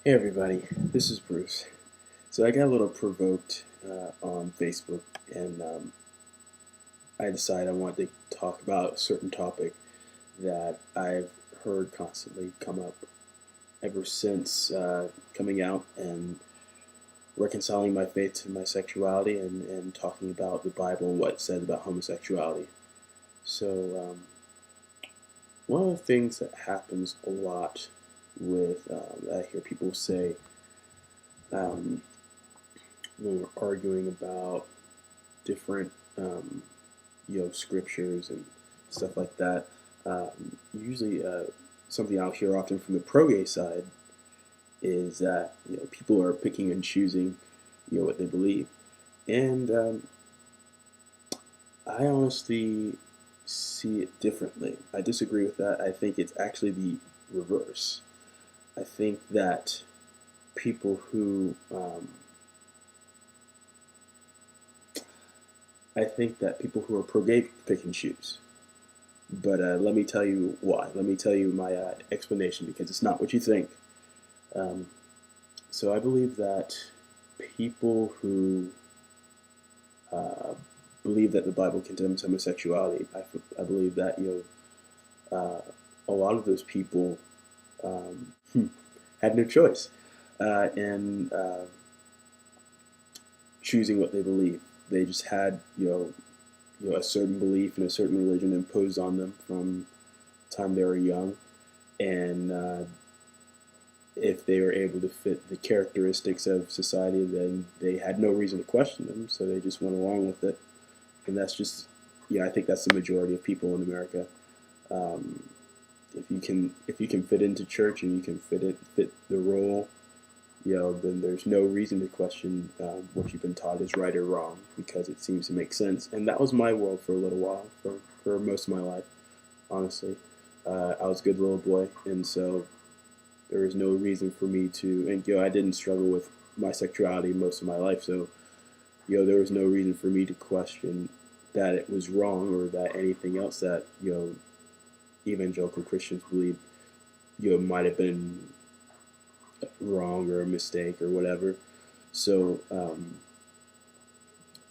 Hey everybody, this is Bruce. So I got a little provoked on Facebook, and I decided I wanted to talk about a certain topic that I've heard constantly come up ever since coming out and reconciling my faith to my sexuality and talking about the Bible and what it says about homosexuality. So one of the things that happens a lot with I hear people say um, when we're arguing about different scriptures and stuff like that. Usually, something I'll hear often from the pro-gay side is that people are picking and choosing what they believe, and I honestly see it differently. I disagree with that. I think it's actually the reverse. I think that people who are pro-gay pick and choose. But let me tell you why. Let me tell you my explanation, because it's not what you think. Um, so I believe that people who believe that the Bible condemns homosexuality, I believe that a lot of those people had no choice in choosing what they believe. They just had a certain belief and a certain religion imposed on them from the time they were young, and if they were able to fit the characteristics of society, then they had no reason to question them, so they just went along with it. And that's just, I think that's the majority of people in America. Um, if you can fit into church and you can fit the role, then there's no reason to question what you've been taught is right or wrong, because it seems to make sense. And that was my world for a little while, for most of my life, honestly. I was a good little boy, and so there was no reason for me to, and I didn't struggle with my sexuality most of my life, so there was no reason for me to question that it was wrong, or that anything else that evangelical Christians believe might have been wrong or a mistake or whatever. So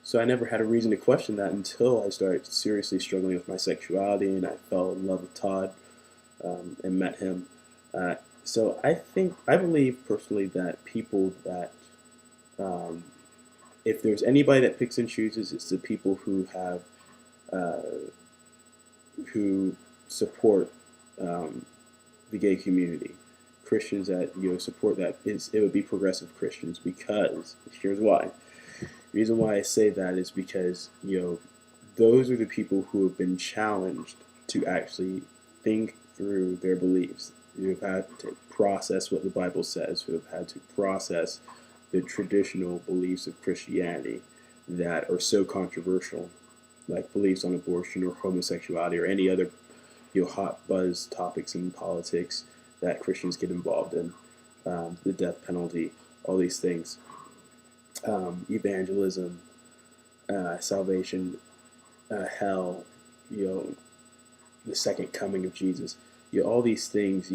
so I never had a reason to question that until I started seriously struggling with my sexuality, and I fell in love with Todd and met him. So I believe personally that people that um, if there's anybody that picks and chooses, it's the people who have uh, who support um, the gay community. Christians that support that, it would be progressive Christians, because here's why. The reason why I say that is because those are the people who have been challenged to actually think through their beliefs, who have had to process what the Bible says, who have had to process the traditional beliefs of Christianity that are so controversial, like beliefs on abortion or homosexuality or any other hot buzz topics in politics that Christians get involved in, the death penalty, all these things, evangelism, salvation, hell, the second coming of Jesus, all these things,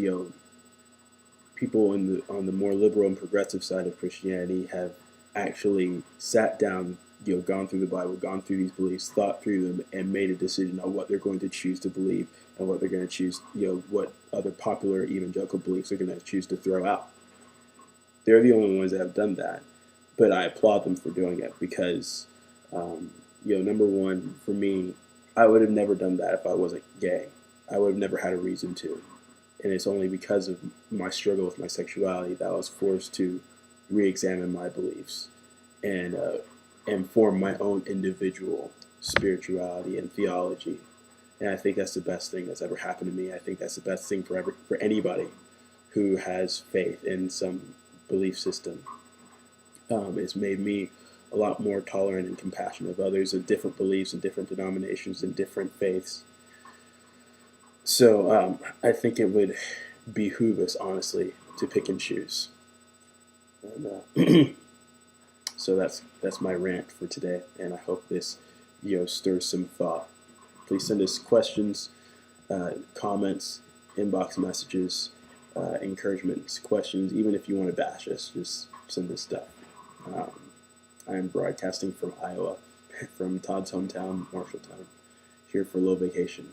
people on the more liberal and progressive side of Christianity have actually sat down, gone through the Bible, gone through these beliefs, thought through them, and made a decision on what they're going to choose to believe and what they're going to choose, what other popular evangelical beliefs they're going to choose to throw out. They're the only ones that have done that, but I applaud them for doing it, because, number one, for me, I would have never done that if I wasn't gay. I would have never had a reason to. And it's only because of my struggle with my sexuality that I was forced to re-examine my beliefs and form my own individual spirituality and theology. And I think that's the best thing that's ever happened to me. I think that's the best thing for anybody who has faith in some belief system. It's made me a lot more tolerant and compassionate of others of different beliefs and different denominations and different faiths. So I think it would behoove us, honestly, to pick and choose. And, so that's my rant for today, and I hope this stirs some thought. Please send us questions, comments, inbox messages, encouragements, questions, even if you want to bash us, just send us stuff. I am broadcasting from Iowa, from Todd's hometown, Marshalltown, here for Low Vacation.